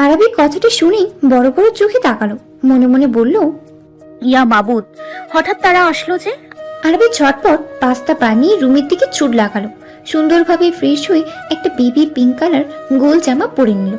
আরবি কথাটি শুনে বড় বড় চোখে তাকালো, মনে মনে বলল, ইয়া মাবুদ, হঠাৎ তারা আসলো যে? আরবি ঝটপট পাস্তা বানিয়ে রুমের দিকে ছুট লাগালো। সুন্দরভাবে ফ্রেশ হয়ে একটা বেবি পিঙ্ক কালার গোল জামা পরে নিল।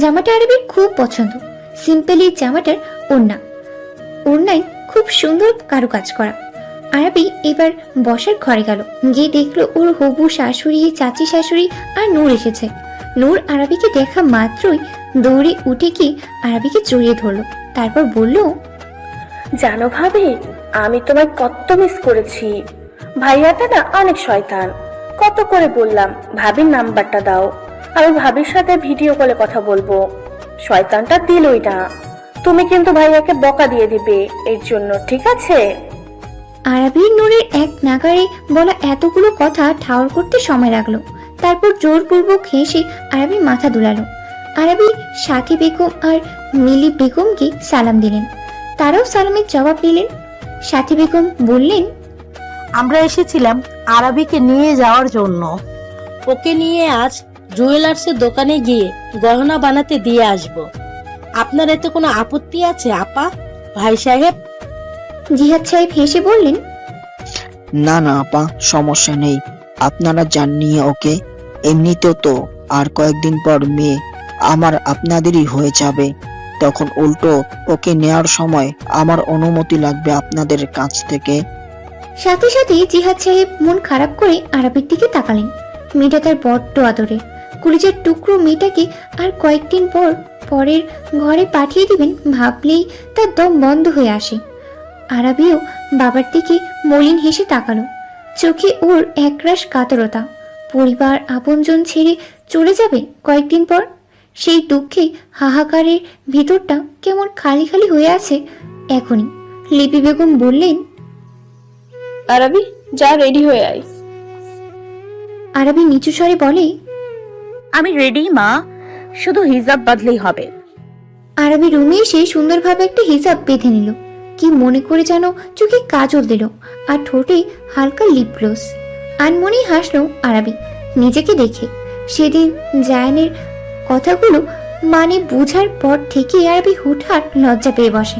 জামাটা আরবির খুব পছন্দ। সিম্পল এই জামাটার ওড়নায় খুব সুন্দর কারুকাজ করা। আরবি এবার বসার ঘরে গেল, গিয়ে দেখলো ওর হবু শাশুড়ি, চাচি শাশুড়ি আর নূর এসেছে। নূর আরবিকে দেখা মাত্রই দৌড়ে উঠে গিয়ে আরবিকে জড়িয়ে ধরলো, তারপর বলল, জানো ভাবি, আমি তোমায় কত মিস করেছি। ভাইয়াটা না অনেক শয়তান। কত করে বললাম ভাবির নাম্বারটা দাও, আমি ভাবির সাথে ভিডিও কলে কথা বলবো, শয়তানটা দিলই না। তুমি কিন্তু ভাইয়াকে বকা দিয়ে দিবে এর জন্য, ঠিক আছে? আরবির নূরের এক নাগারে বলা এতগুলো কথা ঠাউর করতে সময় লাগলো। তারপর জোরপূর্বক হেসে আরবি মাথা দুলালো। আরবি সাথী বেগম আর মিলি বেগমকে সালাম দিলেন, তারাও সালামের জবাব দিলেন। সাথী বেগম বললেন, আমরা এসেছিলাম আরবিকে নিয়ে যাওয়ার জন্য। ওকে নিয়ে আজ জুয়েলার্সের দোকানে গিয়ে গহনা বানাতে দিয়ে আসব। আপনার এতে কোনো আপত্তি আছে আপা, ভাই সাহেব? জিহাদ সাহেব হেসে বললেন, না না আপা, সমস্যা নেই, আপনারা যান নিয়ে ওকে। এমনিতেও তো আর কয়েকদিন পর মেয়ে আমার আপনাদেরই হয়ে যাবে, তখন উল্টো ওকে নেয়ার সময় আমার অনুমতি লাগবে আপনাদের কাছ থেকে। সাথে সাথে জিহাদ সাহেব মন খারাপ করে আরবির দিকে তাকালেন। মেয়েটা তার বড্ড আদরে, কলিজার টুকরো মেয়েটাকে আর কয়েকদিন পর পরের ঘরে পাঠিয়ে দিবেন ভাবলেই তার দম বন্ধ হয়ে আসে। আরবিও বাবার দিকে মলিন হেসে তাকালো, চোখে ওর একরাশ কাতরতা। পরিবার আপনজন ছেড়ে চলে যাবে কয়েকদিন পর, সেই দুঃখে হাহাকারের ভিতরটা কেমন খালি খালি হয়ে আছে এখনই। লিপি বেগম বললেন, আরবি যা, রেডি হয়ে আয়। আরবি নিচু স্বরে বলে, আমি রেডি মা, শুধু হিজাব বাঁধলেই হবে। আরবি রুমে এসে সুন্দরভাবে একটা হিজাব বেঁধে নিল, কি মনে করে যেন চোখে কাজল দিল আর ঠোঁটে হালকা লিপ গ্লস। আনমনেই হাসলো আরবি নিজেকে দেখে। সেদিন জায়ানের কথাগুলো মানে বুঝার পর থেকে আরবি হুটহাট লজ্জা পেয়ে বসে।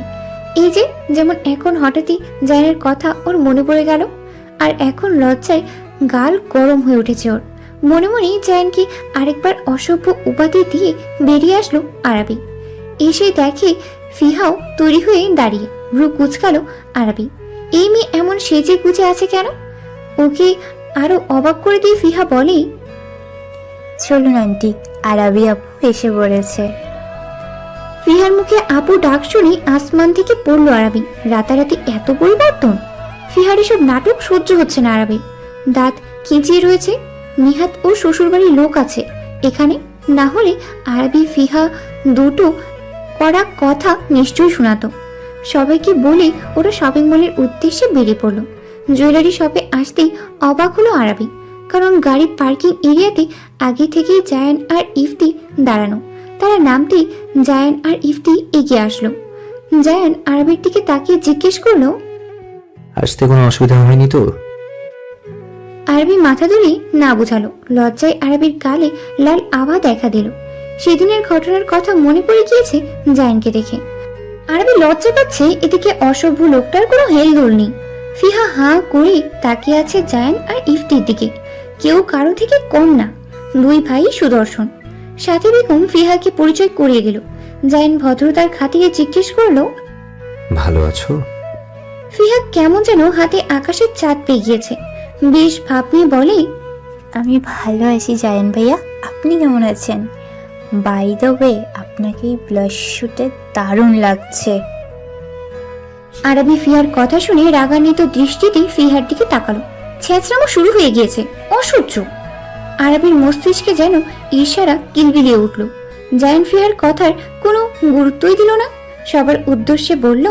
এই যে যেমন এখন হঠাৎই জায়ানের কথা ওর মনে পড়ে গেল, আর এখন লজ্জায় গাল গরম হয়ে উঠেছে ওর। মনে মনেই জায়ানকে আরেকবার অসভ্য উপাধি দিয়ে বেরিয়ে আসলো আরবি। এসে দেখে ফিহাও তৈরি হয়ে দাঁড়িয়ে, ভ্রু কুচকালো আরবি। এই মেয়ে এমন সেজে গুজে আছে কেন? ওকে আরো অবাক করে দিয়ে ফিহা বলে, চলুন আন্টি, আরবি আপু এসে পড়েছে। ফিহার মুখে আপু ডাক শুনে আসমান থেকে পড়লো আরবি। রাতারাতি এত পরিবর্তন! ফিহার এসব নাটক সহ্য হচ্ছে না আরবি। দাঁত খিঁচিয়ে রয়েছে। নিহাত ও শ্বশুরবাড়ির লোক আছে এখানে, না হলে আরবি ফিহা দুটো কড়া কথা নিশ্চয়ই শোনাতো। সবাইকে বলে ওরা শপিং মলের উদ্দেশ্যে বেরিয়ে পড়লো। জুয়েলারি শপে আসতেই অবাক হলো আরবি, কারণ গাড়ি পার্কিং এরিয়াতে আগে থেকেই জায়ান আর ইফতি দাঁড়ানো। তারা নামতেই জায়ান আর ইফতি এগিয়ে আসলো। জায়ান আরবির দিকে তাকিয়ে জিজ্ঞেস করলো, আসতে কোনো অসুবিধা হয়নি তো? আরবি মাথা দুলি না বোঝালো। লজ্জায় আরবির গালে লাল আভা দেখা দিল। সেদিনের ঘটনার কথা মনে পড়ে গিয়েছে জায়ানকে দেখে। আরবি লজ্জা পাচ্ছে, এদিকে অসভ্য লোকটার কোনো হেলদোল নেই। ফিহা হাঁ করে তাকিয়ে আছে জায়ান আর ইফতির দিকে। কেউ কারো থেকে কম না, দুই ভাই সুদর্শন। সাথী বেগম ফিহাকে পরিচয় করিয়ে দিল। জায়ান ভদ্রতার খাতিরে জিজ্ঞেস করলো, ভালো আছো? ফিহা কেমন যেন হাতে আকাশের চাঁদ পেয়ে গিয়েছে। বেশ ভাব নিয়ে বলে, আমি ভালো আছি জায়ান ভাইয়া, আপনি কেমন আছেন? বাই দ্য ওয়ে, আপনাকে এই ব্লাশ শুটে দারুণ লাগছে। আরবি ফিহার কথা শুনে রাগান্বিত দৃষ্টিতে ফিহার দিকে তাকালো। ছেঁচড়ামো শুরু হয়ে গিয়েছে, অসহ্য। আরবির মস্তিষ্কে যেন ঈর্ষারা কিলবিলিয়ে উঠল। জায়ান ফিহার কথার কোনো গুরুত্বই দিল না, সবার উদ্দেশ্যে বলল,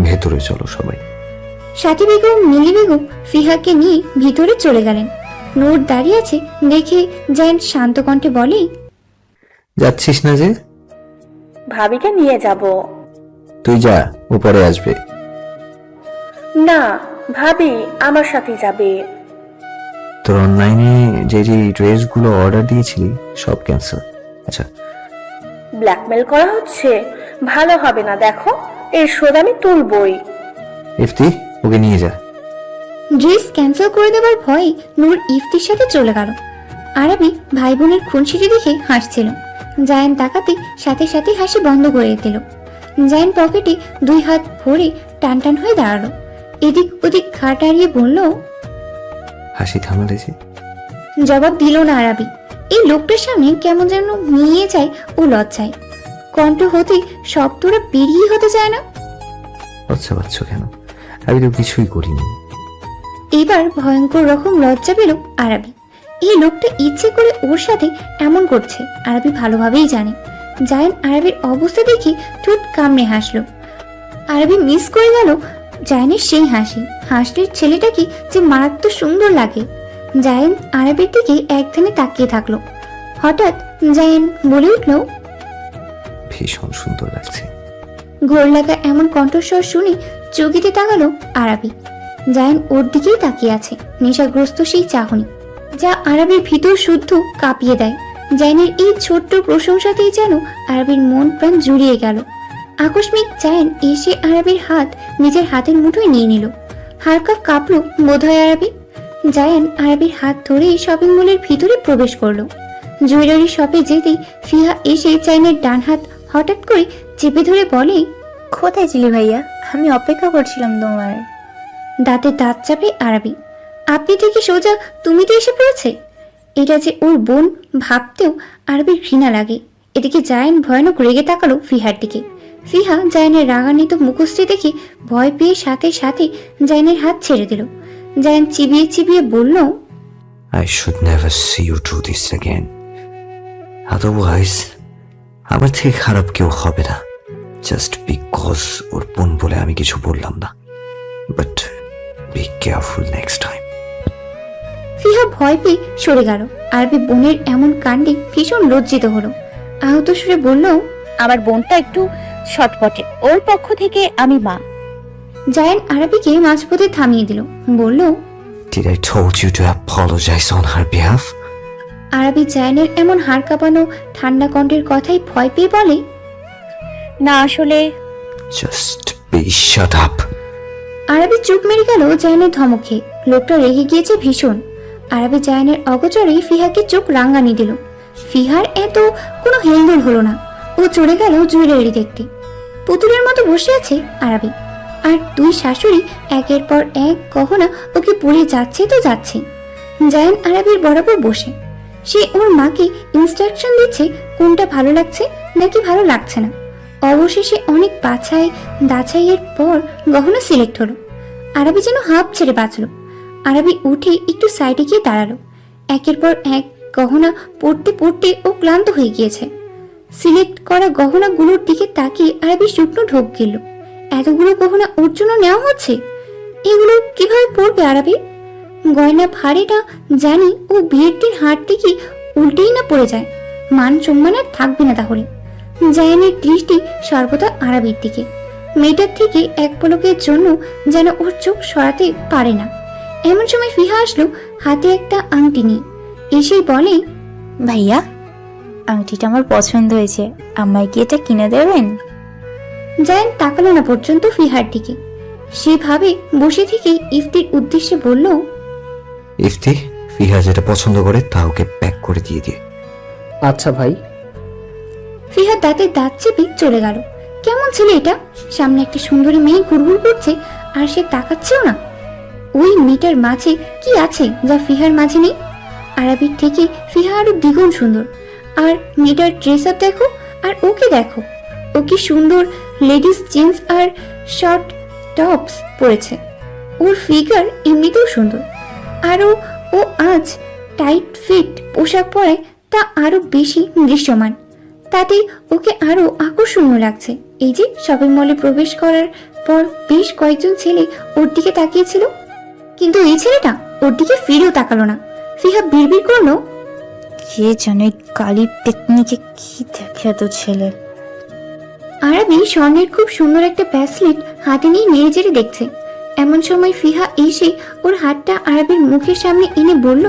ভেতরে চলো সবাই। সাথী বেগম মিলি বেগম ফিহাকে নিয়ে ভিতরে চলে গেলেন। নূর দাঁড়িয়ে আছে দেখে জায়ান শান্ত কণ্ঠে বলে, যাচ্ছিস না যে? ভাবিকে নিয়ে যাব। তুই যা, উপরে আসবে। না, ভাবি আমার সাথে যাবে। তোর অনলাইনে যে যে ড্রেসগুলো অর্ডার দিয়েছিলি সব ক্যান্সেল। আচ্ছা, ব্ল্যাকমেল করা হচ্ছে? ভালো হবে না, দেখো এর শোধ আমি তুলবই। ইফতি, ওকে নিয়ে যা। ড্রেস ক্যান্সেল করে দেওয়ার ভয়ে নূর ইফতির সাথে চলে গেল। আরাবি ভাই বোনের খুনসিটি দেখে হাসছিল। জায়ান তাকাতে সাথে সাথে হাসি বন্ধ করে দিল। জায়ান পকেটে 2 হাত ভরে টান টান হয়ে দাঁড়ালো। এদিক ওদিক ঘাট আড়িয়ে বলল, হাসি থামালে যে। জবাব দিল না আরাবি। এই লোকটার সামনে কেমন যেন নিয়ে যায় ও লজ্জায়। কণ্ঠ হতে শব্দটা বেরিয়ে হতে চায় না। লজ্জা পাচ্ছ কেন? আমি তো কিছুই করিনি। এবার ভয়ঙ্কর রকম লজ্জা পেল আরাবি। এই লোকটা ইচ্ছে করে ওর সাথে এমন করছে আরাবি ভালোভাবেই জানে। জায়ান আরাবির অবস্থা দেখে ঠোঁট কামড়ে হাসলো। আরাবি মিস করে গেল জায়ানের সেই হাসি। হাসলের ছেলেটাকে যে মারাত্মক সুন্দর লাগে। জায়ান আরাবির দিকে একধানে তাকিয়ে থাকলো। হঠাৎ জায়ান বলে উঠল, ভীষণ সুন্দর লাগছে। ঘোর লাগা এমন কণ্ঠস্বর শুনে চকিতে তাকালো আরাবি। জায়ান ওর দিকেই তাকিয়ে আছে, নেশাগ্রস্ত সেই চাহনি যা আরাবির ভিতর শুদ্ধ কাঁপিয়ে দেয়। জায়ানের এই ছোট্ট প্রশংসাতেই যেন আরাবির মন প্রাণ জুড়িয়ে গেল। আকস্মিক জায়ান এসে আরাবির হাত নিজের হাতের মুঠোয় নিয়ে নিল। হালকা কাঁপলো বোধহয় আরাবি। জায়ান আরাবির হাত ধরে শপিং মলের ভিতরে প্রবেশ করলো। জুয়েলারি শপে যেতেই ফিহা এসে জায়ানের ডান হাত হঠাৎ করে চেপে ধরে বলে, কোথায় ছিলি ভাইয়া? আমি অপেক্ষা করছিলাম তোমার। দাঁতে দাঁত চাপে আরাবি। আপনি থেকে সোজা তুমিতে এসে পড়েছে। এটা যে ওর বোন ভাবতেও আরবির ঘৃণা লাগে। এদিকে জায়ান ভয়ানক রেগে তাকালো ফিহার দিকে। ফিহা জায়ানের রাগান্বিত মুখশ্রী দেখে ভয় পেয়ে সাথে সাথে জায়ানের হাত ছেড়ে দিল। জায়ান চিবিয়ে চিবিয়ে বলল, I should never see you do this again. Otherwise, আমার থেকে খারাপ কেউ হবে না। Just because ওর বোন বলে আমি কিছু বললাম না। But be careful next time. ফিহা ভয় পেয়ে সরে গেল। আরবি বোনের এমন কাণ্ডে ভীষণ লজ্জিত হলো। আহত সুরে বলল, আমার বোনটা একটু ছটপটে, ওর পক্ষ থেকে আমি মা। জায়ান আরবিকে মাঝপথে থামিয়ে দিল। বলল, Did I told you to apologize on her behalf? আরবি জায়ানের এমন হাড় কাঁপানো ঠান্ডা কণ্ঠের কথাই ভয় পেয়ে বলে, না আসলে Just be shut up. আরবি চুপ মেরে গেল জায়ানের ধমকে। লোকটা রেগে গিয়েছে ভীষণ। আরবি জায়ানের অগোচরে ফিহাকে চোখ রাঙানি দিল। ফিহার এত কোনো হেলদোল হলো না। ও চলে গেল জুয়েলারি দেখতে। পুতুলের মতো বসে আছে আরবি, আর 2 শাশুড়ি একের পর এক গহনা ওকে পরিয়ে যাচ্ছে তো যাচ্ছে। জায়ান আরবির বরাবর বসে। সে ওর মাকে ইনস্ট্রাকশন দিচ্ছে কোনটা ভালো লাগছে নাকি ভালো লাগছে না। অবশেষে অনেক দাছাইয়ের পর গহনা সিলেক্ট হলো। আরবি যেন হাঁপ ছেড়ে বাঁচলো। আরবি উঠে একটু সাইডে গিয়ে দাঁড়ালো। একের পর এক গহনা পড়তে পড়তে ও ক্লান্ত হয়ে গিয়েছে। সিলেক্ট করা গহনাগুলোর দিকে তাকিয়ে আরবি শুকনো ঢোক গেল। এতগুলো গহনা ওর জন্য নেওয়া হচ্ছে। এগুলো কিভাবে পড়বে আরবি? গয়না ভারে না জানি ও বিয়ের দিন হাঁটতে কি উল্টেই না পড়ে যায়। মান সম্মান আর থাকবে না তাহলে। জায়ানের দৃষ্টি সর্বদা আরবির দিকে। মেয়েটার থেকে এক পলকের জন্য যেন ওর চোখ সরাতে পারে না। এমন সময় ফিহা আসলো হাতে একটা আংটি নিয়ে। এসেই বলে, ভাইয়া, আংটিটা আমার পছন্দ হয়েছে, আমায় কি এটা কিনে দেবেন? জায়ান তাকালো না পর্যন্ত ফিহার দিকে। সেভাবে বসে থেকে ইফতির উদ্দেশ্যে বলল, ইফতি, ফিহা যেটা পছন্দ করে তা ওকে প্যাক করে দিয়ে দিয়ে। আচ্ছা ভাই। ফিহা দাঁতে দাঁত চেপে চলে গেল। কেমন ছেলে এটা? সামনে একটা সুন্দরী মেয়ে ঘুরঘুর করছে আর সে তাকাচ্ছেও না। ওই মেয়েটার মাঝে কি আছে যা ফিহার মাঝে নেই? আরবির থেকে ফিহা আরো দ্বিগুণ সুন্দর। আর মেয়েটার ড্রেস আপ দেখো, আর ওকে দেখো, ও কি সুন্দর লেডিস জিন্স আর শর্ট টপস পরেছে। ওর ফিগার এমনিতেও সুন্দর। আরও ও আজ টাইট ফিট পোশাক পরায় তা আরো বেশি দৃশ্যমান। তাতে ওকে আরো আকর্ষণীয় লাগছে। এই যে শপিং মলে প্রবেশ করার পর বেশ কয়েকজন ছেলে ওর দিকে তাকিয়েছিল, কিন্তু এই ছেলেটা ওর দিকে ফিরেও তাকালো না। ফিহা বিড়বিড় করলো, কে জানে কালি পেতনিকে কি দেখে তো ছেলে। আরবি স্বর্ণের খুব সুন্দর একটা ব্রেসলেট হাতে নিয়ে নেড়ে চেড়ে দেখছে। এমন সময় ফিহা এসে ওর হাতটা আরবির মুখের সামনে এনে বলল,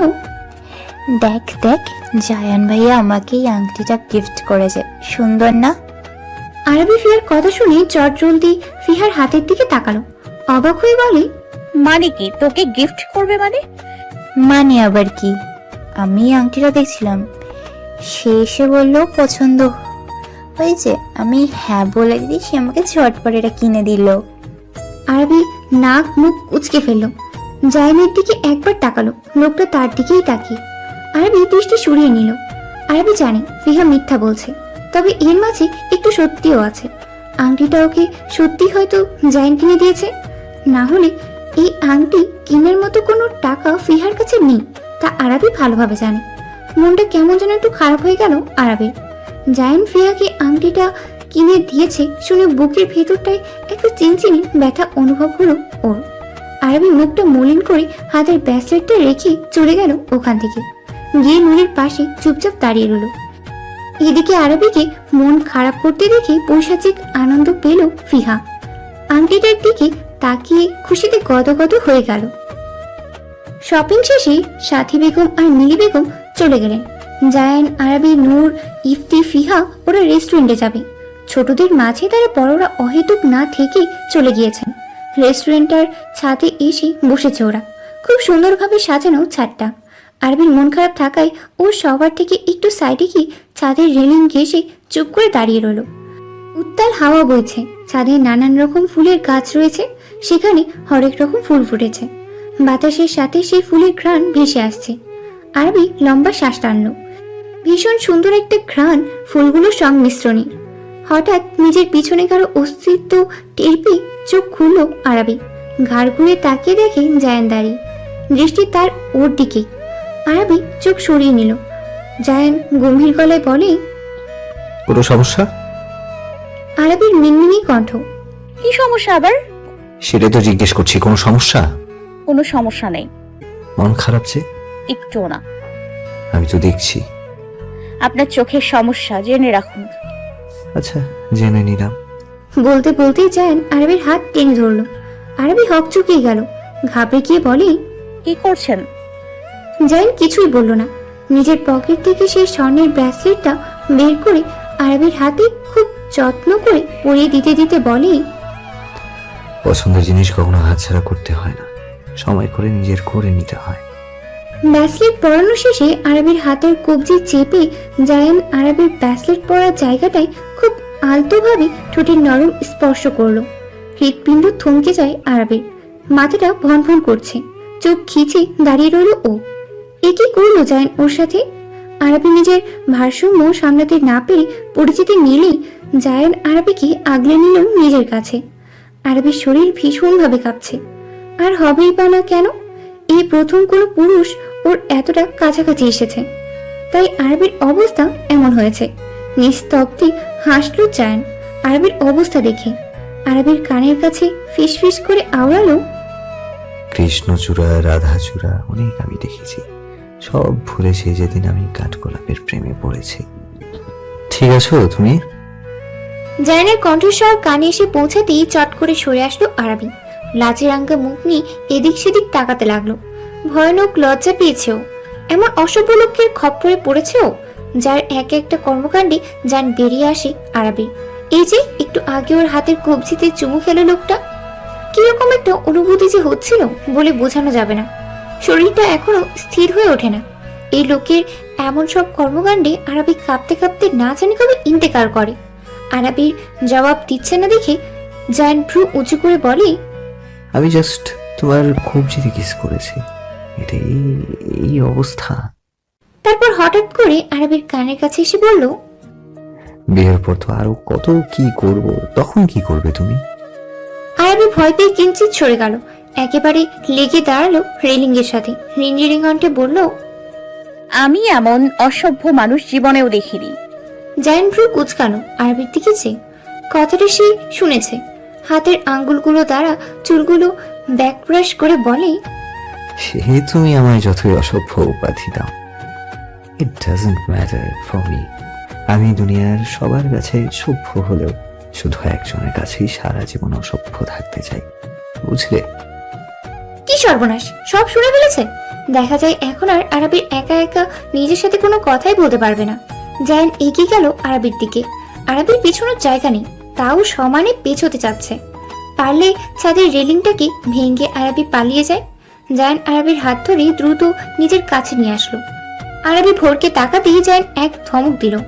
দেখ দেখ, জায়ান ভাইয়া আমাকে এই আংটিটা গিফট করেছে, সুন্দর না? আরবি ফিহার কথা শুনে চটজলদি ফিহার হাতের দিকে তাকালো, অবাক হয়ে বলে, মানে কি তোকে গিফট করবে মানে? মানে আবার কি? আমি এই আংটিটা দেখছিলাম, সে এসে বললো পছন্দ হয়েছে, আমি হ্যাঁ বলে দিই, সে আমাকে ঝটপট এটা কিনে দিল। আরবি নাক মুখ কুচকে ফেললো। জায়ানের দিকে একবার তাকালো, লোকটা তার দিকেই তাকিয়ে। আরবি দৃষ্টি সরিয়ে নিল। আরবি জানে ফিহা মিথ্যা বলছে, তবে এর মাঝে একটু সত্যিও আছে। আংটিটা ওকে সত্যি হয়তো জায়ান কিনে দিয়েছে, না হলে এই আংটি কিনার মতো কোনো টাকা ফিহার কাছে নেই, তা আরবি ভালোভাবে জানে। মনটা কেমন যেন একটু খারাপ হয়ে গেল আরবির। জায়ান ফিহাকে আংটিটা কিনে দিয়েছে শুনে বুকের ভেতরটায় একটু চিনচিনি ব্যথা অনুভব হলো ওর। আরবি মুখটা মলিন করে হাতের ব্রেসলেটটা রেখে চলে গেল ওখান থেকে, গিয়ে নুরের পাশে চুপচাপ দাঁড়িয়ে রইল। এদিকে আরবিকে মন খারাপ করতে দেখে পৈশাচিক আনন্দ পেল ফিহা। আংটিটার দিকে তাকিয়ে খুশিতে গদগদ হয়ে গেল। শপিং শেষে সাথী বেগম আর মিলি বেগম চলে গেলেন। জায়ান, আরবি, নূর, ইফতি, ফিহা ওরা রেস্টুরেন্টে যাবে। ছোটদের মাঝে তারা বড়রা অহেতুক না থেকে চলে গিয়েছেন। রেস্টুরেন্টটার ছাদে এসে বসেছে ওরা। খুব সুন্দরভাবে সাজানো ছাদটা। আরবির মন খারাপ থাকায় ও সবার থেকে একটু সাইডে গিয়ে ছাদের রেলিং ঘেঁষে চুপ করে দাঁড়িয়ে রইল। উত্তাল হাওয়া বইছে, ছাদে নানান রকম ফুলের গাছ রয়েছে, সেখানে হরেক রকম ফুল ফুটেছে। বাতাসের সাথে সেই ফুলের ঘ্রাণ ভেসে আসছে। আরবি লম্বা শ্বাস টানল। ভীষণ সুন্দর একটা ঘ্রাণ ফুলগুলোর সংমিশ্রণী। হঠাৎ নিজের পিছনে কারো অস্তিত্ব টের পেয়ে চোখ খুলল আরবি। ঘাড় ঘুরে তাকিয়ে দেখে জায়ান দাঁড়িয়ে, দৃষ্টি তার ওর দিকেই। আরবি চোখ সরিয়ে নিল। জায়ান গম্ভীর গলায় বলে, কোনো সমস্যা? আরবির মিনমিনি কণ্ঠ, কি সমস্যা আবার? সেটা তো জিজ্ঞেস করছি, কোনো সমস্যা? কোনো সমস্যা নেই। মন খারাপ যে? একটুও না। আমি তো দেখছি। আপনার চোখের সমস্যা, জেনে রাখুন। আচ্ছা, জেনে নিলাম। বলতে বলতেই জায়ান আরবির হাত টেনে ধরল। আরবি হক চুকিয়ে গেল, ঘাবড়ে গিয়ে বলে, কি করছেন? জায়ান কিছুই বলল না। নিজের পকেট থেকে সেই স্বর্ণের ব্রেসলেটটা বের করে আরবির হাতে খুব যত্ন করে পরিয়ে দিতে দিতে বলে, পছন্দের জিনিস কখনো হাতছাড়া করতে হয় না, সময় করে নিজের করে নিতে হয়। ব্রেসলেট পরানো শেষে আরবির হাতের কবজি চেপে জায়ান আরবির ব্রেসলেট পরার জায়গাটায় খুব আলতোভাবে ঠোঁটের নরম স্পর্শ করলো। হৃৎপিণ্ড থমকে যায় আরবির, মাথাটা ভন ভন করছে, চোখ খিচে দাঁড়িয়ে রইল ও। এ কি করলো জায়ান ওর সাথে? আরবি নিজের ভারসাম্য সামলাতে না পেরে পরিচিতি নিলেই জায়ান আরবিকে আগলে নিল নিজের কাছে। আরবির শরীর ভীষণভাবে কাঁপছে। আর হবেই বা না কেন, এই প্রথম কোনো পুরুষ ওর এতটা কাছাকাছি এসেছে, তাই আরবির অবস্থা এমন হয়েছে। নিস্তব্ধে হাসলো জায়ান আরবির অবস্থা দেখে। আরবির কানের কাছে ফিস ফিস করে আওড়ালো, কৃষ্ণচূড়া, রাধাচূড়া অনেক আমি দেখেছি, সব ভুলেছি যেদিন আমি কাঠগোলাপের প্রেমে পড়েছি। ঠিক আছো তুমি? জায়ানের কণ্ঠস্বর কানে এসে পৌঁছাতেই চট করে সরে আসলো আরবি। লাজে রাঙ্গা মুখ নিয়ে এদিক সেদিক তাকাতে লাগলো। ভয়ানক লজ্জা পেয়েছেও। এমন অসভ্য লোকের খপ্পরে পড়েছেও, যার এক একটা কর্মকাণ্ডে যান বেরিয়ে আসে আরবির। এই যে একটু আগে ওর হাতের কবজিতে চুমু খেলো লোকটা, কিরকম একটা অনুভূতি যে হচ্ছিল বলে বোঝানো যাবে না। শরীরটা এখনো স্থির হয়ে ওঠে না। এই লোকের এমন সব কর্মকাণ্ডে আরবি কাঁপতে কাঁপতে না জানি কবে ইন্তেকার করে। আরবির জবাব দিচ্ছে না দেখে জায়ান ভ্রু উঁচু করে বলে, আমি জাস্ট তোমার কবজিতে কিস করেছি, এটা এই অবস্থা। তারপর হঠাৎ করে আরবির কানের কাছে এসে বলল, বিয়ের পর তো আরো কত কি করব, তখন কি করবে তুমি? আরবি ভয় পেয়ে কিঞ্চিত সরে গেল, একেবারে লেগে দাঁড়ালো রেলিং এর সাথে। রিংরিং কণ্ঠে বলল, আমি এমন অসভ্য মানুষ জীবনেও দেখিনি। জায়ান ভ্রু কুচকানো আরবির দিকে চেয়ে। কথাটা সে শুনেছে। হাতের আঙ্গুলগুলো দ্বারা চুলগুলো ব্যাকব্রাশ করে বলে, সে তুমি আমায় যতই অসভ্য উপাধি দাও, it doesn't matter for me. আমি দুনিয়ার সবার কাছে সভ্য হলেও শুধু একজনের কাছেই সারা জীবন অসভ্য থাকতে চাই, বুঝলে? কি সর্বনাশ, সব শুনে ফেলেছে। দেখা যায় এখন আর আরাবির একা একা নিজের সাথে কোনো কথাই বলতে পারবে না। জায়ান এগিয়ে গেল আরাবির দিকে। আরাবির পেছনোর জায়গা নেই, তাও সমানে পেছোতে চাচ্ছে। পারলে ছাদের রেলিংটাকে ভেঙে আরাবি পালিয়ে যায়। জায়ান আরাবির হাত ধরে দ্রুত নিজের কাছে নিয়ে আসলো। আরাবি ভোরকে তাকাতেই জায়ান এক ধমক দিল।